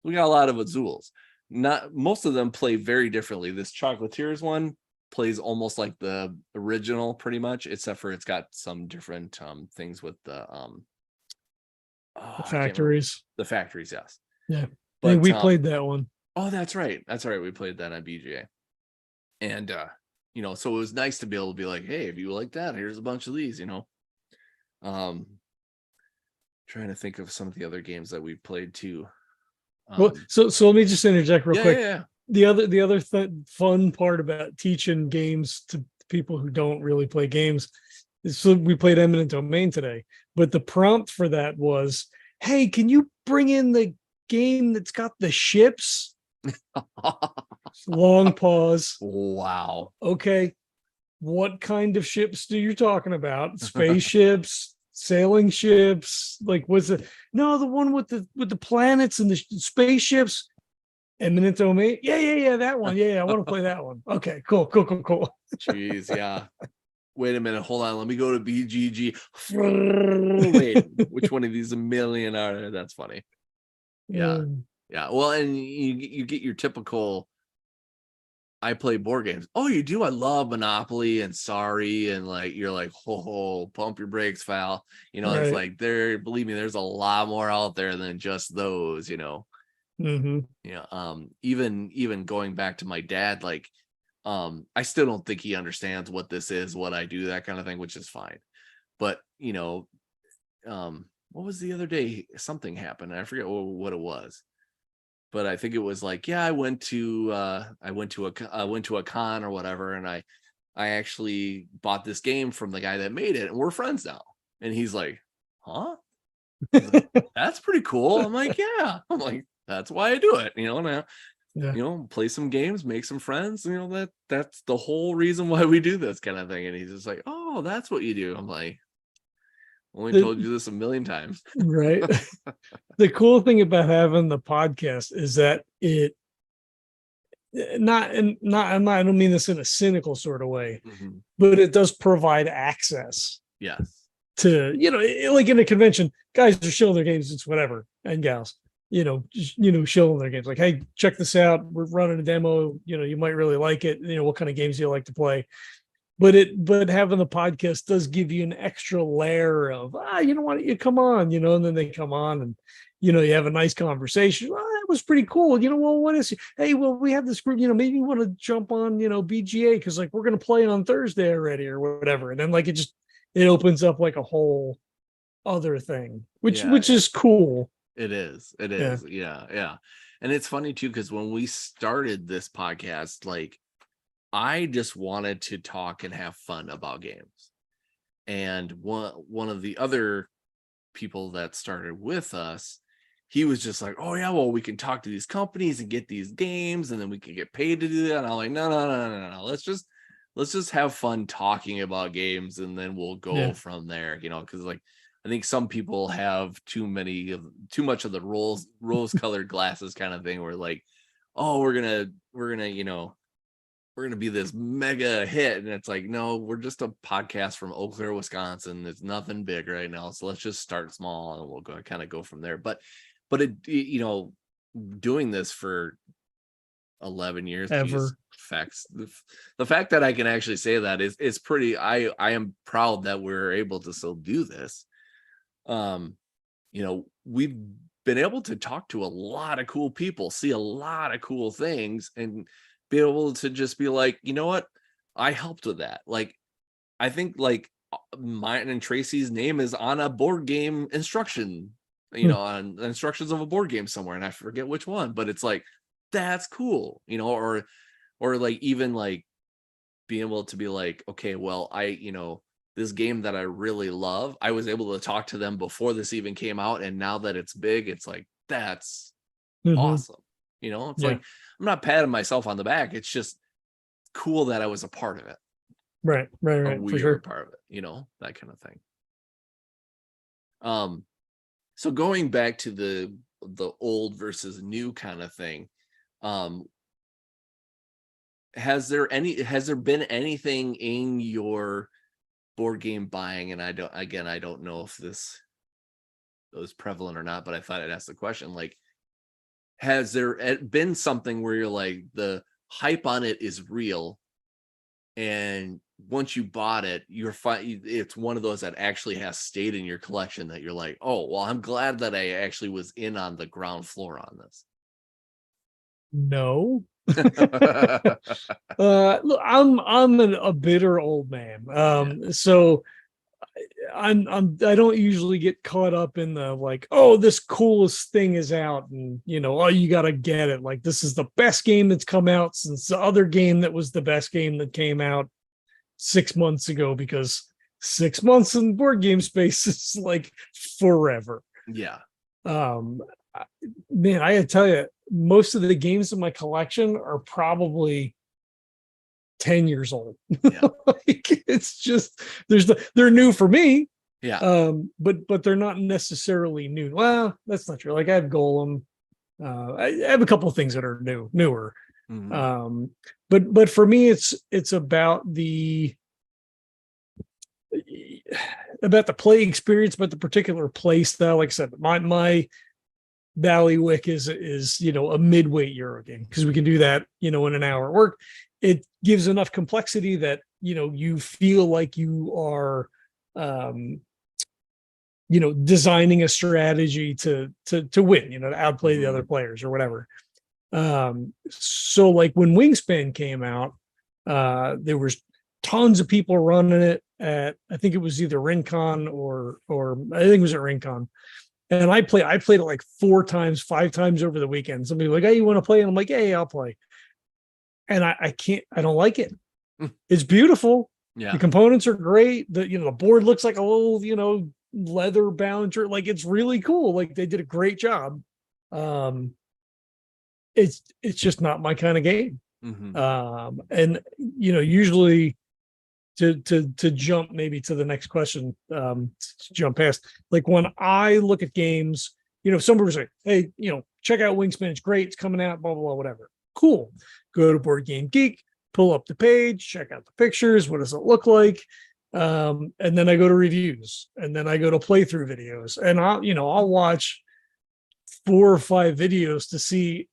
We got a lot of Azuls. Most of them play very differently. This Chocolatiers one plays almost like the original, pretty much, except for it's got some different things with the factories. The factories, yes. Yeah. But we played that one. Oh, that's right. We played that on BGA. And so it was nice to be able to be like, hey, if you like that, here's a bunch of these, trying to think of some of the other games that we've played too. So let me just interject real quick. Yeah. The other fun part about teaching games to people who don't really play games is, so we played Eminent Domain today, but the prompt for that was, hey, can you bring in the game that's got the ships? Long pause. Wow. Okay, what kind of ships do you talking about? Spaceships, sailing ships? Like, was it the one with the planets and the spaceships? Eminent Domain? Yeah, that one. Yeah, I want to play that one. Okay, cool. Jeez, yeah. Wait a minute, hold on. Let me go to BGG. Wait, which one of these a million are there? That's funny. Yeah. Yeah. Well, and you get your typical, I play board games. Oh, you do? I love Monopoly and Sorry. And like, you're like, oh, pump your brakes, Val. It's Right. like believe me, there's a lot more out there than just those, Mm-hmm. Even going back to my dad, like, I still don't think he understands what this is, what I do, that kind of thing, which is fine. But, what was the other day? Something happened. I forget what it was. But I think it was like, yeah, I went to a con or whatever, and I actually bought this game from the guy that made it, and we're friends now. And he's like, huh? He's like, that's pretty cool. I'm like, yeah. I'm like, that's why I do it. Now, Yeah. play some games, make some friends. That's the whole reason why we do this kind of thing. And he's just like, oh, that's what you do. I'm like, only told you this a million times. Right. The cool thing about having the podcast is that it I don't mean this in a cynical sort of way, Mhm. but it does provide access Yes. to, like in a convention, guys are showing their games, it's whatever, and gals, just, showing their games like, hey, check this out. We're running a demo, you might really like it. What kind of games do you like to play? But having the podcast does give you an extra layer of, why don't you come on, and then they come on and, you have a nice conversation. Well, that was pretty cool. Well, what is, hey, well, we have this group, maybe you want to jump on, BGA, because like we're going to play on Thursday already or whatever. And then like it opens up like a whole other thing, which Yeah. is cool. It is. It Yeah. is. Yeah. Yeah. And it's funny too, because when we started this podcast, like, I just wanted to talk and have fun about games. And one of the other people that started with us, he was just like, oh yeah, well, we can talk to these companies and get these games, and then we can get paid to do that. And I'm like, no. Let's just have fun talking about games, and then we'll go Yeah. from there, because like I think some people have too much of the rose colored glasses kind of thing, where like, oh, we're gonna we're gonna be this mega hit, and it's like, no, we're just a podcast from Eau Claire, Wisconsin. It's nothing big right now, so let's just start small and we'll go from there. But doing this for 11 years, geez, Ever. the fact that I can actually say that is pretty. I am proud that we're able to still do this. We've been able to talk to a lot of cool people, see a lot of cool things, and be able to just be like, you know what, I helped with that. Like, I think like mine and Tracy's name is on a board game instruction, on instructions of a board game somewhere, and I forget which one, but it's like, that's cool, or like even like being able to be like, okay, well, this game that I really love, I was able to talk to them before this even came out, and now that it's big, it's like, that's Mhm. awesome. It's Yeah. like, I'm not patting myself on the back. It's just cool that I was a part of it, Right. or For we are a sure. part of it, that kind of thing. So going back to the old versus new kind of thing, um, has there been anything in your board game buying? And I don't know if this was prevalent or not, but I thought I'd ask the question, like, has there been something where you're like, the hype on it is real, and once you bought it, it's one of those that actually has stayed in your collection, that you're like, oh, well, I'm glad that I actually was in on the ground floor on this? No. Look, I'm a bitter old man. Yeah. So I don't usually get caught up in the like, oh, this coolest thing is out, and oh, you gotta get it. Like, this is the best game that's come out since the other game that was the best game that came out 6 months ago, because 6 months in board game space is like forever. Yeah. Um, Man, I gotta tell you, most of the games in my collection are probably 10 years old. Yeah. Like, it's just they're new for me. Yeah. But they're not necessarily new. Well, that's not true. Like, I have Golem. I have a couple of things that are newer. Mhm. But for me, it's about the play experience, but the particular play style. Like I said, my Ballywick is a midweight Euro game because we can do that in an hour at work. It gives enough complexity that you feel like you are designing a strategy to win, to outplay the other players or whatever. So like when Wingspan came out, there was tons of people running it at, I think it was either Rincon or I think it was at Rincon. And I played it like 4 times, 5 times over the weekend. Somebody was like, hey, you want to play? And I'm like, hey, I'll play. And I don't like it. It's beautiful. Yeah. The components are great. The board looks like a little, leather bound, like it's really cool. Like they did a great job. It's just not my kind of game. And usually to jump maybe to the next question, to jump past, like when I look at games, somebody was like, hey, check out Wingspan, it's great, it's coming out, blah, blah, blah, whatever. Cool. Go to Board Game Geek, pull up the page, check out the pictures, what does it look like? And then I go to reviews, and then I go to playthrough videos, and I'll watch 4 or 5 videos to see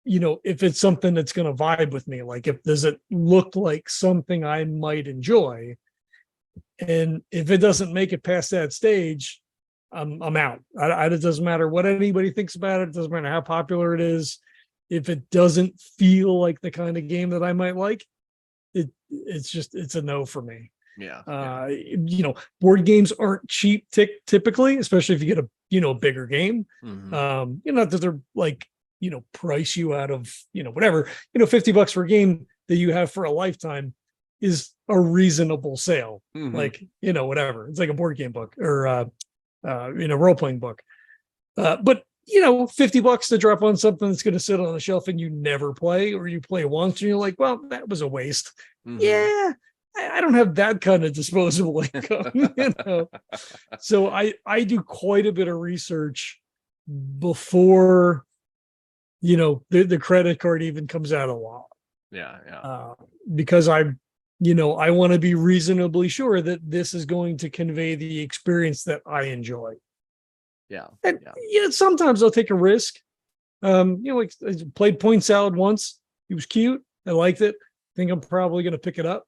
if it's something that's going to vibe with me. Like, does it look like something I might enjoy? And if it doesn't make it past that stage, I'm out. It doesn't matter what anybody thinks about it. It doesn't matter how popular it is. If it doesn't feel like the kind of game that I might like, it's a no for me. Yeah. Board games aren't cheap typically, especially if you get a bigger game. Not that they're like, price you out of, whatever, $50 for a game that you have for a lifetime is a reasonable sale. Like, whatever. It's like a board game book or a role-playing book. But $50 to drop on something that's going to sit on a shelf and you never play, or you play once and you're like, well, that was a waste. Yeah. I don't have that kind of disposable income, So I do quite a bit of research before the credit card even comes out of law. Because I want to be reasonably sure that this is going to convey the experience that I enjoy. And sometimes I'll take a risk. Like I played Point Salad once. It was cute. I liked it. I think I'm probably going to pick it up.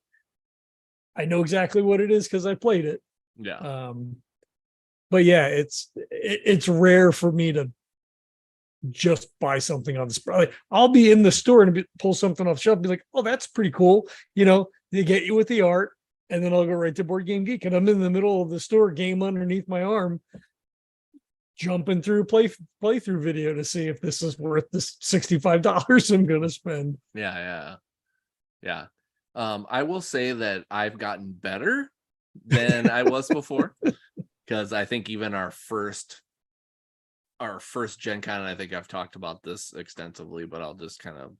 I know exactly what it is because I played it. But yeah, it's rare for me to just buy something on the spot. Like, I'll be in the store and pull something off the shelf and be like, oh, that's pretty cool. They get you with the art, and then I'll go right to Board Game Geek, and I'm in the middle of the store, game underneath my arm, jumping through playthrough video to see if this is worth the $65 I'm going to spend. Yeah. I will say that I've gotten better than I was before, because I think even our first Gen Con, and I think I've talked about this extensively, but I'll just kind of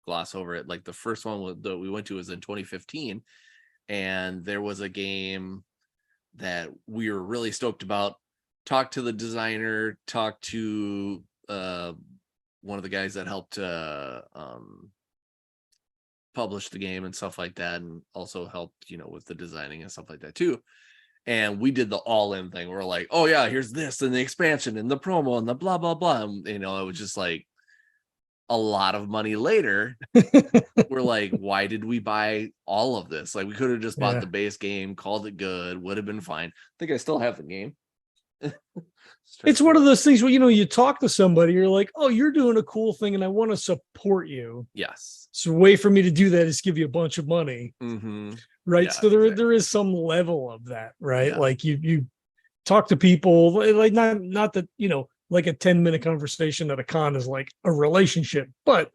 gloss over it. Like the first one that we went to was in 2015, and there was a game that we were really stoked about. Talked to the designer, talked to one of the guys that helped publish the game and stuff like that, and also helped with the designing and stuff like that too. And we did the all-in thing. We're like, oh yeah, here's this and the expansion and the promo and the blah blah blah, and, it was just like a lot of money later. We're like, why did we buy all of this? Like, we could have just bought the base game, called it good, would have been fine. I think I still have the game. It's one of those things where you talk to somebody, you're like, oh, you're doing a cool thing and I want to support you. Yes. So a way for me to do that is give you a bunch of money. Right. Yeah, So there is some level of that, right? Yeah. Like you talk to people, like not that, like a 10-minute conversation at a con is like a relationship, but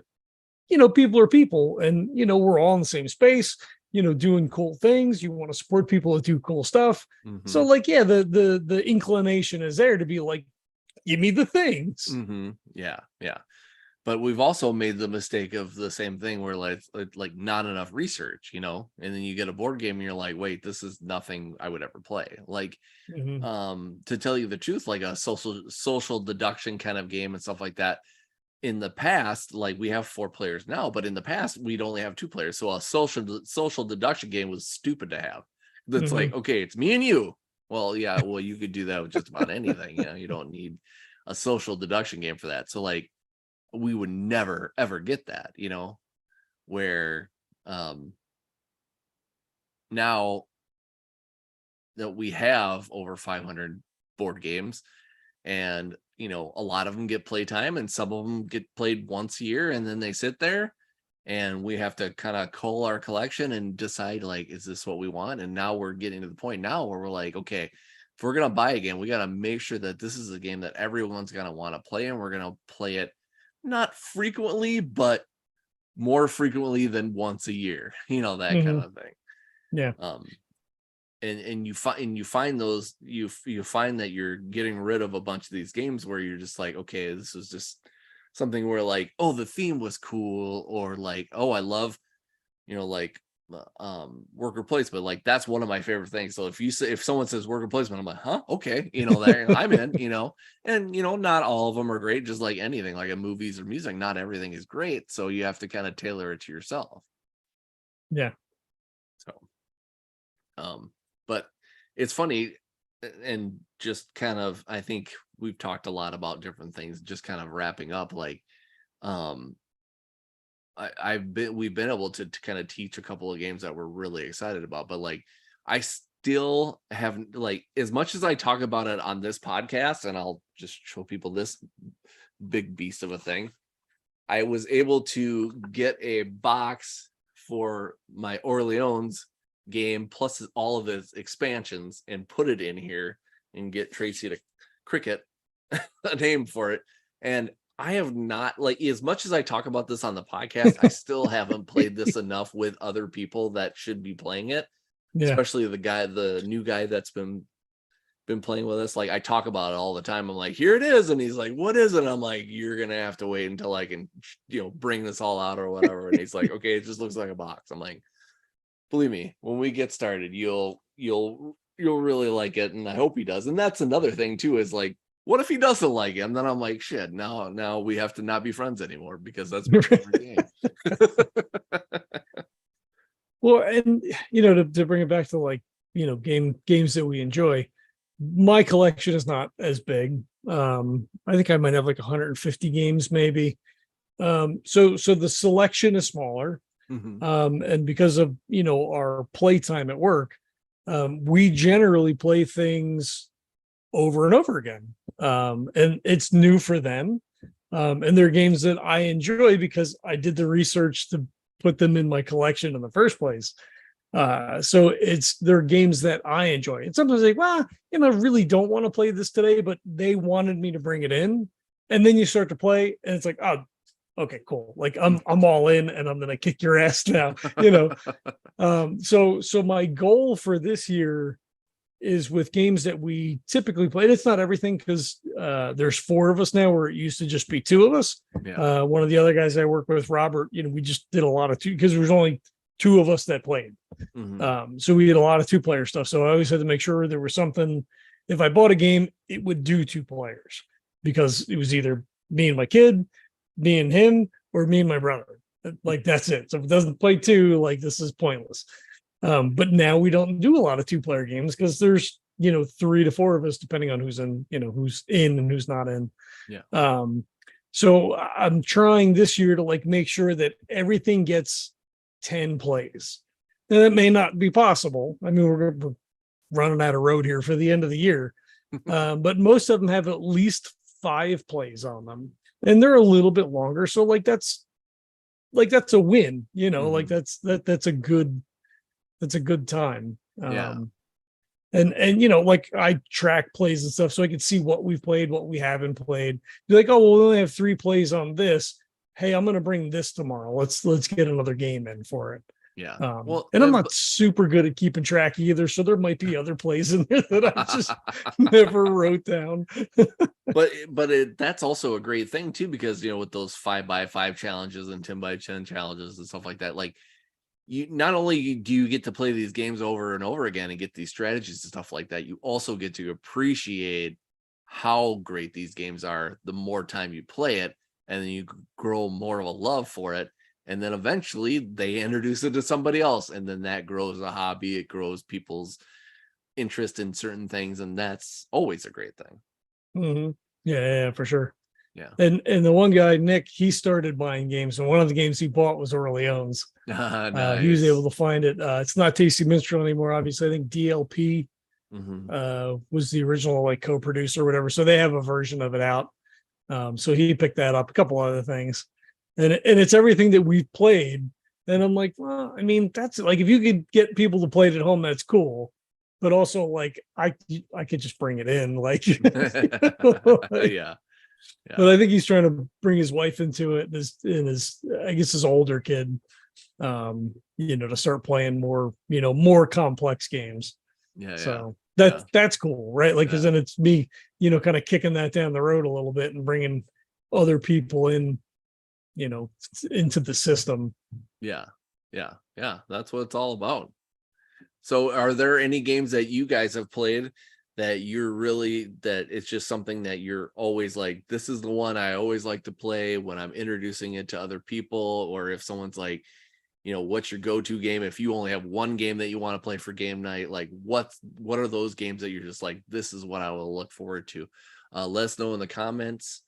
people are people, and we're all in the same space, doing cool things. You want to support people that do cool stuff. So like, yeah, the inclination is there to be like, give me the things. Yeah. But we've also made the mistake of the same thing where like not enough research, and then you get a board game and you're like, wait, this is nothing I would ever play. Like, to tell you the truth, like a social deduction kind of game and stuff like that. In the past, like, we have 4 players now, but in the past we'd only have 2 players. So a social deduction game was stupid to have. That's like, okay, it's me and you. Well, yeah, well, you could do that with just about anything. You don't need a social deduction game for that. So like we would never ever get that, you know, where now that we have over 500 board games, and you know, a lot of them get playtime and some of them get played once a year, and then they sit there and we have to kind of cull our collection and decide, like, is this what we want? And now we're getting to the point now where we're like, okay, if we're gonna buy a game, we got to make sure that this is a game that everyone's gonna want to play, and we're gonna play it not frequently, but more frequently than once a year, you know, that kind of thing. Yeah. And you find those, you find that you're getting rid of a bunch of these games where you're just like, okay, this is just something where like, oh, the theme was cool, or like, oh, I love, you know, like worker placement, like that's one of my favorite things. So if someone says worker placement, I'm like, huh, okay, you know, that I'm in, you know. And you know, not all of them are great, just like anything, like in movies or music, not everything is great, so you have to kind of tailor it to yourself. Yeah. So but it's funny, and just kind of, I think we've talked a lot about different things, just kind of wrapping up, like we've been able to kind of teach a couple of games that we're really excited about, but like I still have, like, as much as I talk about it on this podcast, and I'll just show people this big beast of a thing, I was able to get a box for my Orleans game plus all of its expansions and put it in here and get Tracy to cricket a name for it. And I have not, like, as much as I talk about this on the podcast, I still haven't played this enough with other people that should be playing it. Yeah. Especially the new guy that's been playing with us. Like, I talk about it all the time. I'm like, here it is, and he's like, what is it? And I'm like, you're gonna have to wait until I can, you know, bring this all out or whatever. And he's like, okay, it just looks like a box. I'm like, believe me, when we get started, you'll really like it, and I hope he does. And that's another thing too, is like, what if he doesn't like it? And then I'm like, shit, now we have to not be friends anymore because that's my favorite game. Well, and you know, to bring it back to, like, you know, games that we enjoy, my collection is not as big. I think I might have like 150 games maybe. So the selection is smaller. And because of, you know, our playtime at work, we generally play things over and over again. And it's new for them. And they're games that I enjoy because I did the research to put them in my collection in the first place. So they're games that I enjoy. And sometimes like, well, you know, I really don't want to play this today, but they wanted me to bring it in. And then you start to play and it's like, oh, okay, cool. Like I'm all in, and I'm gonna kick your ass now, you know. So my goal for this year is with games that we typically play. And it's not everything, because there's 4 of us now, where it used to just be 2 of us. Yeah. One of the other guys I work with, Robert, you know, we just did a lot of 2 because there was only 2 of us that played. So we did a lot of 2-player stuff. So I always had to make sure there was something. If I bought a game, it would do 2 players, because it was either me and my kid, me and him, or me and my brother. Like, that's it. So if it doesn't play 2, like, this is pointless. But now we don't do a lot of 2-player games because there's, you know, 3 to 4 of us, depending on who's in, you know, who's in and who's not in. Yeah. So I'm trying this year to, like, make sure that everything gets 10 plays. And that may not be possible. I mean, we're running out of road here for the end of the year. But most of them have at least 5 plays on them. And they're a little bit longer. So like that's a win, you know, like that's a good time. Yeah. And you know, like, I track plays and stuff so I can see what we've played, what we haven't played. Be like, oh, well, we only have 3 plays on this. Hey, I'm going to bring this tomorrow. Let's get another game in for it. Yeah. Well, and I'm not super good at keeping track either, so there might be other plays in there that I just never wrote down. but that's also a great thing too, because, you know, with those 5x5 challenges and 10x10 challenges and stuff like that, like, you not only do you get to play these games over and over again and get these strategies and stuff like that, you also get to appreciate how great these games are the more time you play it, and then you grow more of a love for it. And then eventually they introduce it to somebody else, and then that grows a hobby. It grows people's interest in certain things, and that's always a great thing. Yeah, for sure. Yeah. And the one guy, Nick, he started buying games, and one of the games he bought was Orleans. He was able Nice. to find it. It's not Tasty Minstrel anymore, obviously. I think DLP Hmm. was the original like co-producer or whatever. So they have a version of it out. So he picked that up, a couple other things, and it's everything that we've played. And I'm like, well, I mean, that's like if you could get people to play it at home, that's cool. But also, like, I could just bring it in, like, like, Yeah. Yeah. but I think he's trying to bring his wife into it, and his I guess his older kid, to start playing more, more complex games. Yeah. Yeah. So Yeah. that's cool, right? Like, because Yeah. then it's me, kind of kicking that down the road a little bit and bringing other people in, you know, into the system. Yeah. Yeah. Yeah. That's what it's all about. So are there any games that you guys have played that that it's just something that you're always like, this is the one I always like to play when I'm introducing it to other people, or if someone's like, what's your go-to game if you only have one game that you want to play for game night? Like what are those games that you're just like, this is what I will look forward to? Let us know in the comments.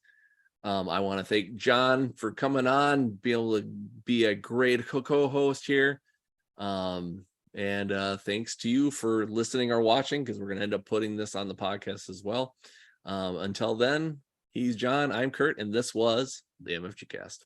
I want to thank John for coming on, being able to be a great co-host here. And thanks to you for listening or watching, because we're going to end up putting this on the podcast as well. Until then, he's John, I'm Kurt, and this was the MFG Cast.